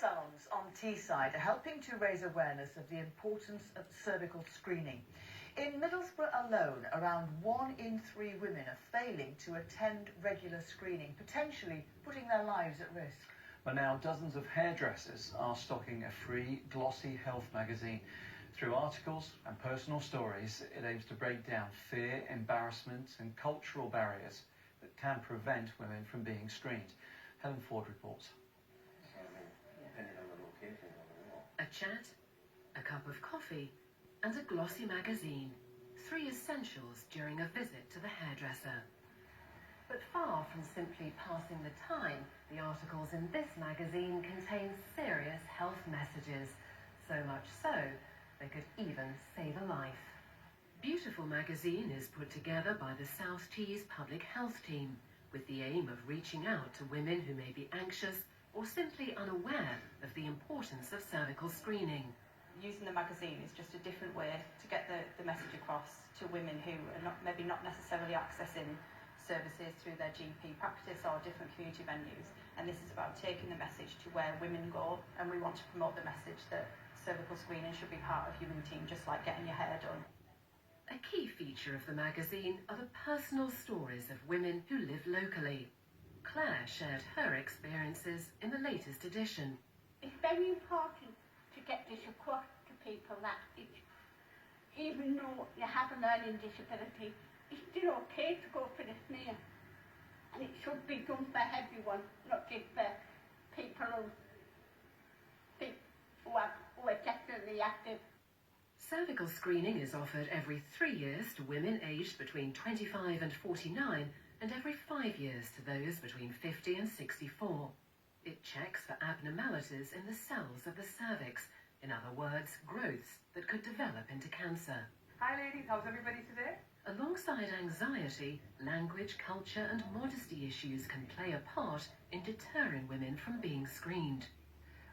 Salons on Teesside are helping to raise awareness of the importance of cervical screening. In Middlesbrough alone, around 1 in 3 women are failing to attend regular screening, potentially putting their lives at risk. But now dozens of hairdressers are stocking a free, glossy health magazine. Through articles and personal stories, it aims to break down fear, embarrassment and cultural barriers that can prevent women from being screened. Helen Ford reports. A chat, a cup of coffee and a glossy magazine. 3 essentials during a visit to the hairdresser. But far from simply passing the time, the articles in this magazine contain serious health messages. So much so, they could even save a life. Beautiful magazine is put together by the South Tees Public Health Team, with the aim of reaching out to women who may be anxious or simply unaware of the importance of cervical screening. Using the magazine is just a different way to get the message across to women who are maybe not necessarily accessing services through their GP practice or different community venues. And this is about taking the message to where women go, and we want to promote the message that cervical screening should be part of your routine, just like getting your hair done. A key feature of the magazine are the personal stories of women who live locally. Claire shared her experiences in the latest edition. It's very important to get this across to people that even though you have a learning disability, it's still okay to go for the smear. And it should be done for everyone, not just for people who are definitely active. Cervical screening is offered every 3 years to women aged between 25 and 49 and every 5 years to those between 50 and 64. It checks for abnormalities in the cells of the cervix, in other words, growths that could develop into cancer. Hi ladies, how's everybody today? Alongside anxiety, language, culture and modesty issues can play a part in deterring women from being screened.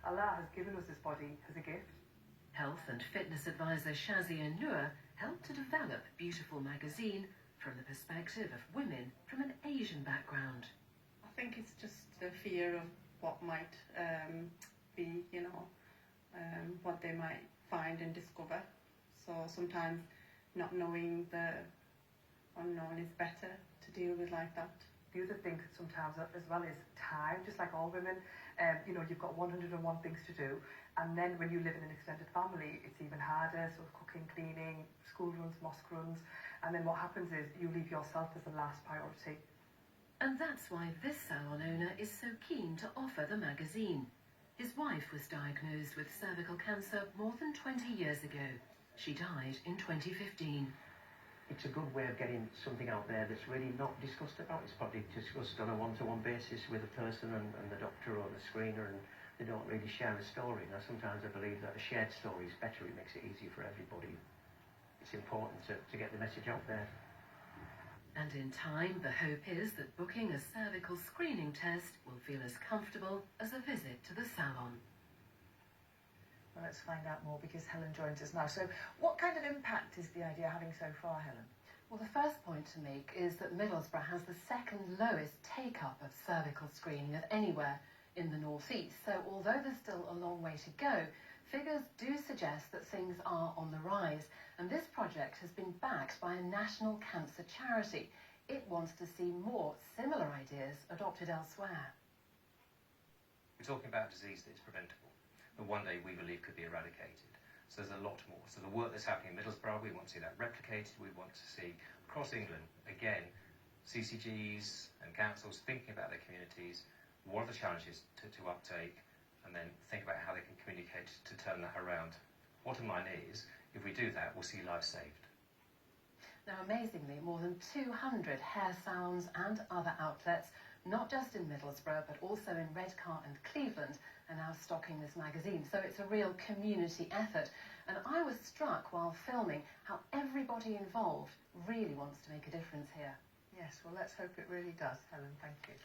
Allah has given us this body as a gift. Health and fitness advisor Shazia Noor helped to develop Beautiful magazine from the perspective of women from an Asian background. I think it's just the fear of what might be, what they might find and discover. So sometimes not knowing the unknown is better to deal with like that. The other thing sometimes as well is time, just like all women. You've got 101 things to do, and then when you live in an extended family, it's even harder. So cooking, cleaning, school runs, mosque runs, and then what happens is you leave yourself as the last priority. And that's why this salon owner is so keen to offer the magazine. His wife was diagnosed with cervical cancer more than 20 years ago. She died in 2015. It's a good way of getting something out there that's really not discussed about. It's probably discussed on a one-to-one basis with a person and the doctor or the screener, and they don't really share a story. Now, sometimes I believe that a shared story is better. It makes it easier for everybody. It's important to get the message out there. And in time, the hope is that booking a cervical screening test will feel as comfortable as a visit to the salon. Well, let's find out more because Helen joins us now. So what kind of impact is the idea having so far, Helen? Well, the first point to make is that Middlesbrough has the second lowest take-up of cervical screening of anywhere in the North East. So although there's still a long way to go, figures do suggest that things are on the rise. And this project has been backed by a national cancer charity. It wants to see more similar ideas adopted elsewhere. We're talking about a disease that is preventable, that one day we believe could be eradicated. So there's a lot more. So the work that's happening in Middlesbrough, we want to see that replicated. We want to see across England, again, CCGs and councils thinking about their communities, what are the challenges to uptake, and then think about how they can communicate to turn that around. Bottom line is, if we do that, we'll see lives saved. Now, amazingly, more than 200 hair salons and other outlets, not just in Middlesbrough, but also in Redcar and Cleveland, are now stocking this magazine. So it's a real community effort. And I was struck while filming how everybody involved really wants to make a difference here. Yes, well, let's hope it really does, Helen. Thank you.